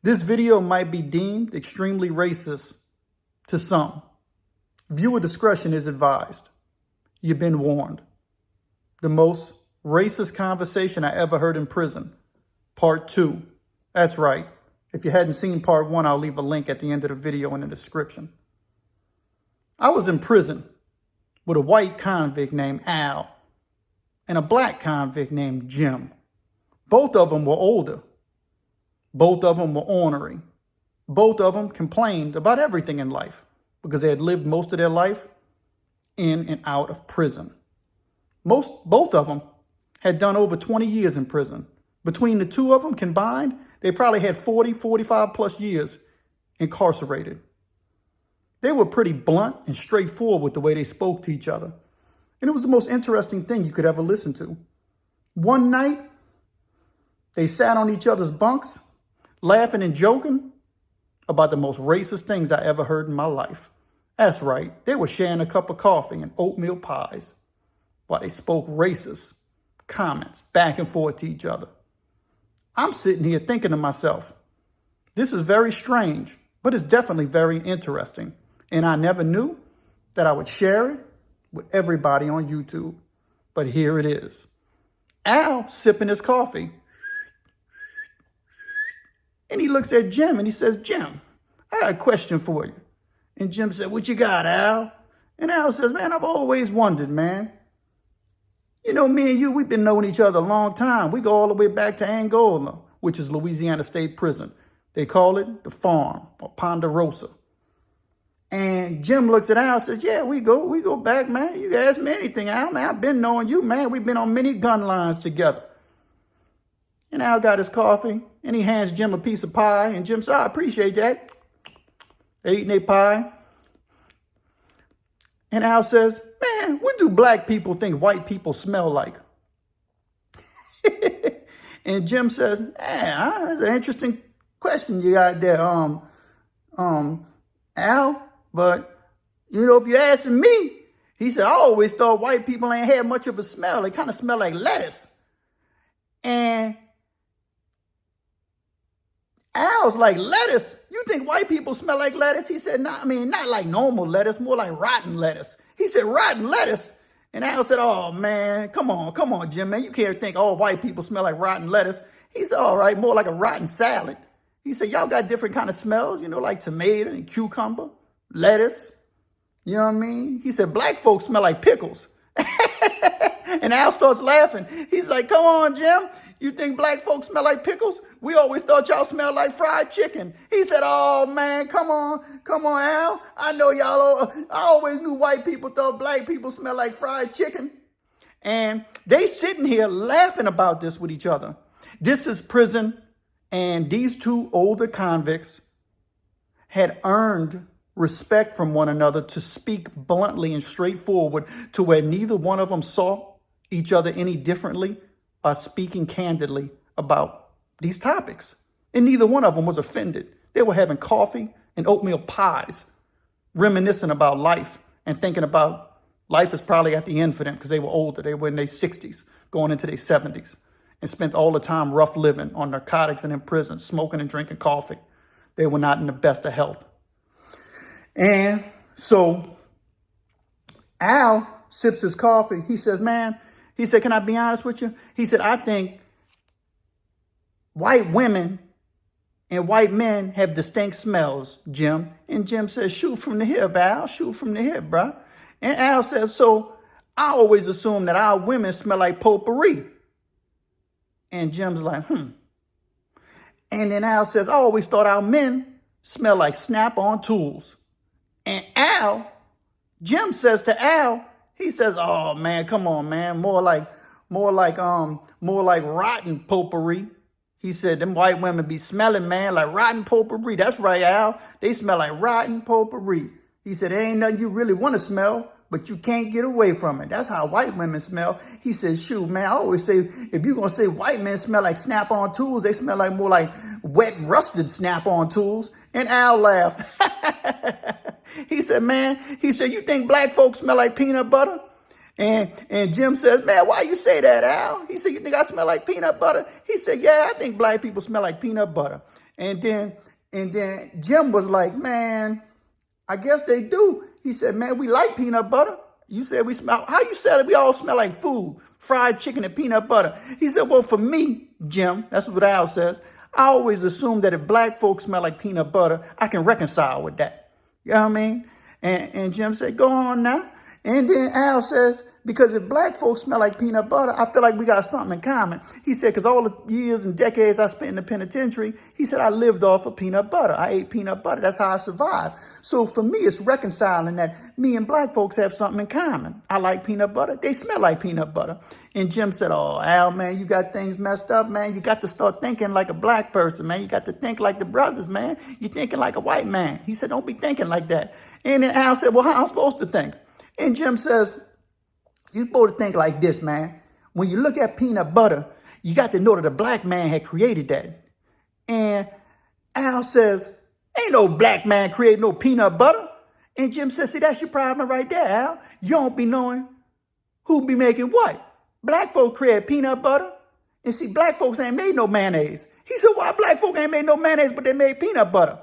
This video might be deemed extremely racist to some. Viewer discretion is advised. You've been warned. The most racist conversation I ever heard in prison, part 2. That's right. If you hadn't seen part 1, I'll leave a link at the end of the video in the description. I was in prison with a white convict named Al and a black convict named Jim. Both of them were older. Both of them were ornery. Both of them complained about everything in life because they had lived most of their life in and out of prison. Both of them had done over 20 years in prison. Between the two of them combined, they probably had 40, 45 plus years incarcerated. They were pretty blunt and straightforward with the way they spoke to each other. And it was the most interesting thing you could ever listen to. One night, they sat on each other's bunks, laughing and joking about the most racist things I ever heard in my life. That's right, they were sharing a cup of coffee and oatmeal pies while they spoke racist comments back and forth to each other. I'm sitting here thinking to myself, this is very strange, but it's definitely very interesting. And I never knew that I would share it with everybody on YouTube. But here it is. Al sipping his coffee. And he looks at Jim and he says, Jim, I got a question for you. And Jim said, what you got, Al? And Al says, man, I've always wondered, man. You know, me and you, we've been knowing each other a long time. We go all the way back to Angola, which is Louisiana State Prison. They call it the Farm or Ponderosa. And Jim looks at Al and says, yeah, we go back, man. You can ask me anything, Al, man. I've been knowing you, man. We've been on many gun lines together. And Al got his coffee and he hands Jim a piece of pie. And Jim said, I appreciate that. They eating their pie. And Al says, man, what do black people think white people smell like? And Jim says, man, that's an interesting question you got there, Al. But, you know, if you're asking me, he said, I always thought white people ain't had much of a smell. They kind of smell like lettuce. And Al's like, lettuce? You think white people smell like lettuce? He said, not like normal lettuce, more like rotten lettuce. He said, rotten lettuce? And Al said, oh, man, come on, Jim, man. You can't think all white people smell like rotten lettuce. He said, all right, more like a rotten salad. He said, y'all got different kind of smells, you know, like tomato and cucumber, lettuce. You know what I mean? He said, black folks smell like pickles. And Al starts laughing. He's like, come on, Jim. You think black folks smell like pickles? We always thought y'all smelled like fried chicken. He said, oh, man, come on, Al. I know I always knew white people thought black people smell like fried chicken. And they sitting here laughing about this with each other. This is prison, and these two older convicts had earned respect from one another to speak bluntly and straightforward to where neither one of them saw each other any differently by speaking candidly about these topics. And neither one of them was offended. They were having coffee and oatmeal pies, reminiscing about life and thinking about life is probably at the end for them because they were older. They were in their 60s, going into their 70s, and spent all the time rough living on narcotics and in prison, smoking and drinking coffee. They were not in the best of health. And so Al sips his coffee. He says, man, he said, can I be honest with you? He said, I think white women and white men have distinct smells, Jim. And Jim says, shoot from the hip, Al, shoot from the hip, bro. And Al says, so I always assume that our women smell like potpourri. And Jim's like, And then Al says, I always thought our men smell like Snap-on tools. And Jim says to Al, he says, oh, man, come on, man. More like rotten potpourri. He said, them white women be smelling, man, like rotten potpourri. That's right, Al. They smell like rotten potpourri. He said, there ain't nothing you really want to smell, but you can't get away from it. That's how white women smell. He said, shoot, man, I always say, if you're going to say white men smell like Snap-on tools, they smell like more like wet, rusted Snap-on tools. And Al laughs. He said, man, you think black folks smell like peanut butter? And Jim says, man, why you say that, Al? He said, you think I smell like peanut butter? He said, yeah, I think black people smell like peanut butter. And then Jim was like, man, I guess they do. He said, man, we like peanut butter. You said we smell, how you said it? We all smell like food, fried chicken and peanut butter. He said, well, for me, Jim, that's what Al says, I always assume that if black folks smell like peanut butter, I can reconcile with that. You know what I mean? And Jim said, go on now. And then Al says, because if black folks smell like peanut butter, I feel like we got something in common. He said, because all the years and decades I spent in the penitentiary, he said, I lived off of peanut butter. I ate peanut butter. That's how I survived. So for me, it's reconciling that me and black folks have something in common. I like peanut butter. They smell like peanut butter. And Jim said, oh, Al, man, you got things messed up, man. You got to start thinking like a black person, man. You got to think like the brothers, man. You're thinking like a white man. He said, don't be thinking like that. And then Al said, well, how am I supposed to think? And Jim says, you're supposed to think like this, man. When you look at peanut butter, you got to know that a black man had created that. And Al says, ain't no black man create no peanut butter. And Jim says, see, that's your problem right there, Al. You don't be knowing who be making what. Black folk create peanut butter. And see, black folks ain't made no mayonnaise. He said, why black folk ain't made no mayonnaise, but they made peanut butter?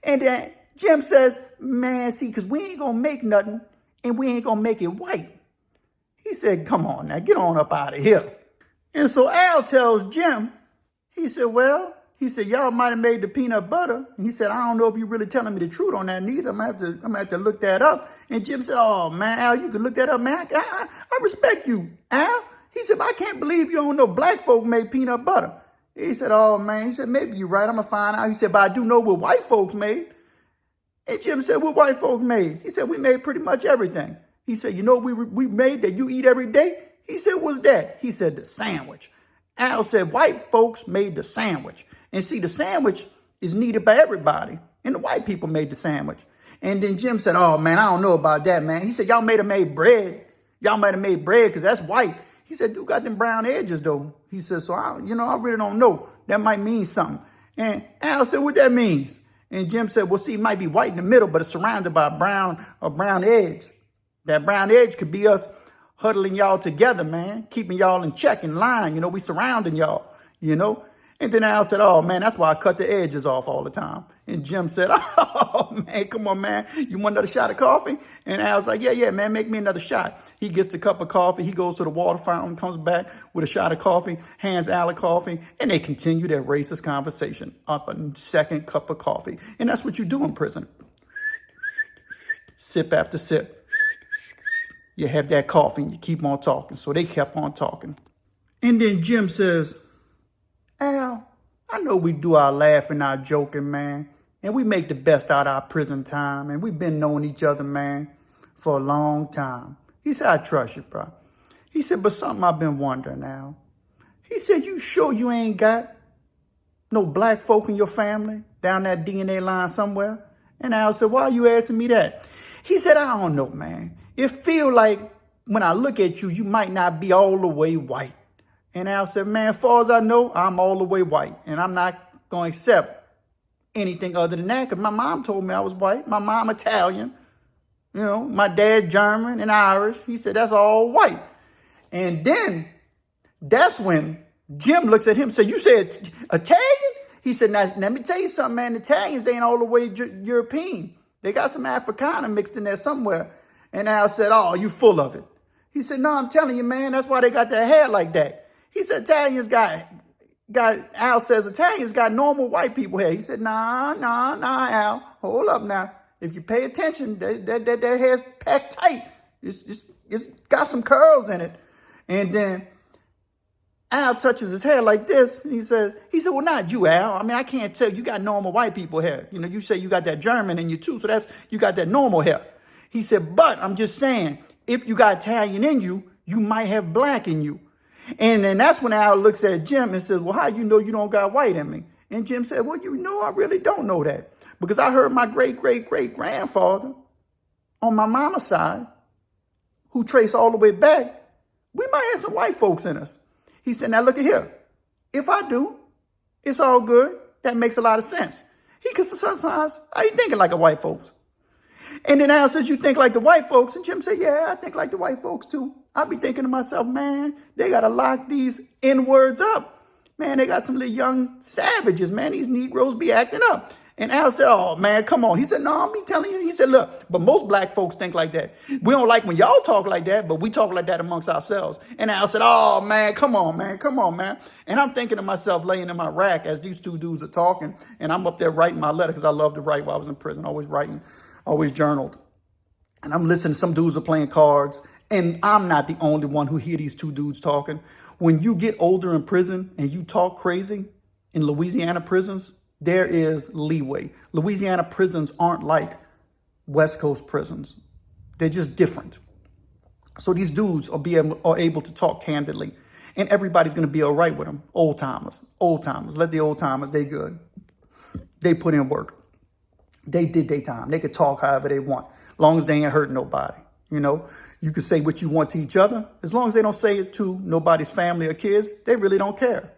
And then Jim says, man, see, because we ain't going to make nothing and we ain't going to make it white. He said, come on now, get on up out of here. And so Al tells Jim, he said, well, y'all might have made the peanut butter. And he said, I don't know if you're really telling me the truth on that neither. I'm gonna have to look that up. And Jim said, oh, man, Al, you can look that up, man. I respect you, Al. He said, but I can't believe you don't know black folk made peanut butter. He said, oh, man. He said, maybe you're right. I'm going to find out. He said, but I do know what white folks made. And Jim said, what white folks made? He said, we made pretty much everything. He said, you know what we made that you eat every day? He said, what's that? He said, the sandwich. Al said, white folks made the sandwich. And see, the sandwich is needed by everybody. And the white people made the sandwich. And then Jim said, oh, man, I don't know about that, man. He said, y'all might have made bread. Y'all might have made bread because that's white. He said, you got them brown edges, though. He said, so, I really don't know. That might mean something. And Al said, what that means? And Jim said, well, see, it might be white in the middle, but it's surrounded by a brown edge. That brown edge could be us huddling y'all together, man, keeping y'all in check, in line. We surrounding y'all, And then Al said, oh, man, that's why I cut the edges off all the time. And Jim said, oh, man, come on, man. You want another shot of coffee? And Al's like, yeah, man, make me another shot. He gets the cup of coffee. He goes to the water fountain, comes back with a shot of coffee, hands Al a coffee, and they continue their racist conversation up a second cup of coffee. And that's what you do in prison. Sip after sip. You have that coffee and you keep on talking. So they kept on talking. And then Jim says, Al, I know we do our laughing, our joking, man. And we make the best out of our prison time. And we've been knowing each other, man, for a long time. He said, I trust you, bro. He said, but something I've been wondering, Al. He said, you sure you ain't got no black folk in your family down that DNA line somewhere? And Al said, why are you asking me that? He said, I don't know, man. It feel like when I look at you, you might not be all the way white. And Al said, man, as far as I know, I'm all the way white. And I'm not going to accept anything other than that because my mom told me I was white. My mom Italian. My dad German and Irish. He said, that's all white. And then that's when Jim looks at him and said, you said Italian? He said, now, let me tell you something, man. Italians ain't all the way European. They got some Africana mixed in there somewhere. And Al said, oh, you full of it. He said, no, I'm telling you, man, that's why they got their hair like that. He said, Al says, Italians got normal white people hair. He said, nah, Al, hold up now. If you pay attention, that hair's packed tight. It's got some curls in it. And then Al touches his hair like this. And he said, well, not you, Al. I mean, I can't tell. You got normal white people hair. You say you got that German in you too. So you got that normal hair. He said, but I'm just saying, if you got Italian in you, you might have black in you. And then that's when Al looks at Jim and says, well, how you know you don't got white in me? And Jim said, well, I really don't know that. Because I heard my great-great-great-grandfather on my mama's side, who traced all the way back, we might have some white folks in us. He said, now look at here. If I do, it's all good. That makes a lot of sense. Because sometimes I ain't thinking like a white folks. And then Al says, you think like the white folks? And Jim said, yeah, I think like the white folks too. I be thinking to myself, man, they got to lock these N-words up. Man, they got some little young savages, man. These Negroes be acting up. And Al said, oh, man, come on. He said, no, I'm be telling you. He said, look, but most black folks think like that. We don't like when y'all talk like that, but we talk like that amongst ourselves. And Al said, oh, man, come on, man. Come on, man. And I'm thinking to myself, laying in my rack as these two dudes are talking, and I'm up there writing my letter because I love to write while I was in prison, always writing, always journaled. And I'm listening to some dudes are playing cards, and I'm not the only one who hear these two dudes talking. When you get older in prison and you talk crazy in Louisiana prisons, there is leeway. Louisiana prisons aren't like West Coast prisons. They're just different. So these dudes are able to talk candidly, and everybody's going to be all right with them. Old timers. Let the old timers, they good. They put in work. They did their time. They could talk however they want, as long as they ain't hurting nobody. You know, you can say what you want to each other. As long as they don't say it to nobody's family or kids, they really don't care.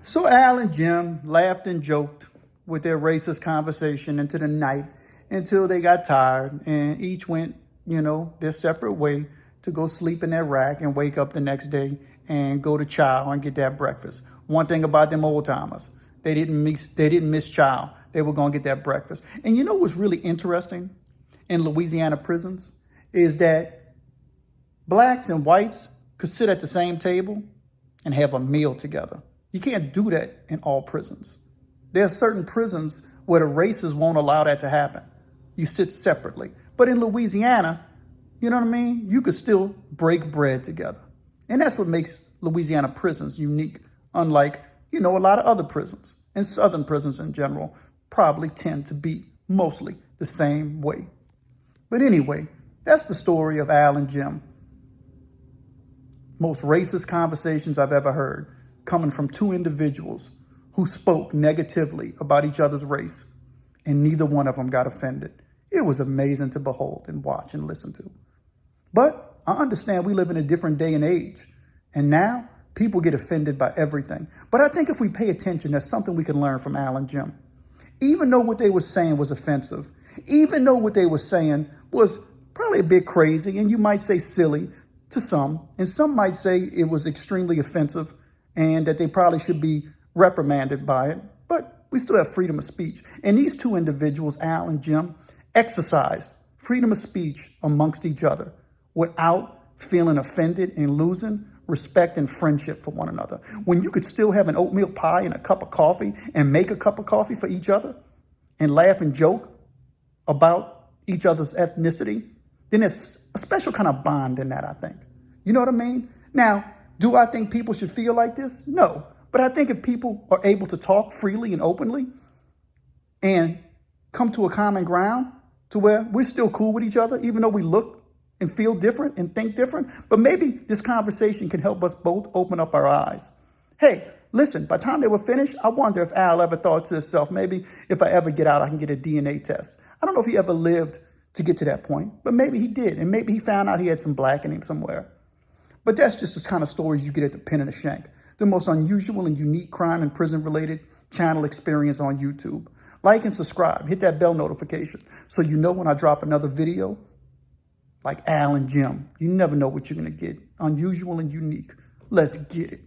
So Al and Jim laughed and joked with their racist conversation into the night until they got tired and each went, their separate way to go sleep in their rack and wake up the next day and go to chow and get that breakfast. One thing about them old timers, they didn't miss chow. They were going to get that breakfast. And you know what's really interesting in Louisiana prisons is that blacks and whites could sit at the same table and have a meal together. You can't do that in all prisons. There are certain prisons where the races won't allow that to happen. You sit separately. But in Louisiana, you know what I mean? You could still break bread together. And that's what makes Louisiana prisons unique, unlike, a lot of other prisons. And southern prisons in general probably tend to be mostly the same way. But anyway, that's the story of Al and Jim. Most racist conversations I've ever heard, coming from two individuals who spoke negatively about each other's race, and neither one of them got offended. It was amazing to behold and watch and listen to. But I understand we live in a different day and age, and now people get offended by everything. But I think if we pay attention, there's something we can learn from Al and Jim. Even though what they were saying was offensive, even though what they were saying was probably a bit crazy, and you might say silly to some, and some might say it was extremely offensive and that they probably should be reprimanded by it, but we still have freedom of speech. And these two individuals, Al and Jim, exercised freedom of speech amongst each other without feeling offended and losing respect and friendship for one another. When you could still have an oatmeal pie and a cup of coffee and make a cup of coffee for each other and laugh and joke about each other's ethnicity, then there's a special kind of bond in that, I think. You know what I mean? Now, do I think people should feel like this? No. But I think if people are able to talk freely and openly and come to a common ground to where we're still cool with each other, even though we look and feel different and think different, but maybe this conversation can help us both open up our eyes. Hey, listen, by the time they were finished, I wonder if Al ever thought to himself, maybe if I ever get out, I can get a DNA test. I don't know if he ever lived to get to that point, but maybe he did. And maybe he found out he had some black in him somewhere. But that's just the kind of stories you get at the pin and the shank. The most unusual and unique crime and prison-related channel experience on YouTube. Like and subscribe. Hit that bell notification so you know when I drop another video like Al and Jim. You never know what you're going to get. Unusual and unique. Let's get it.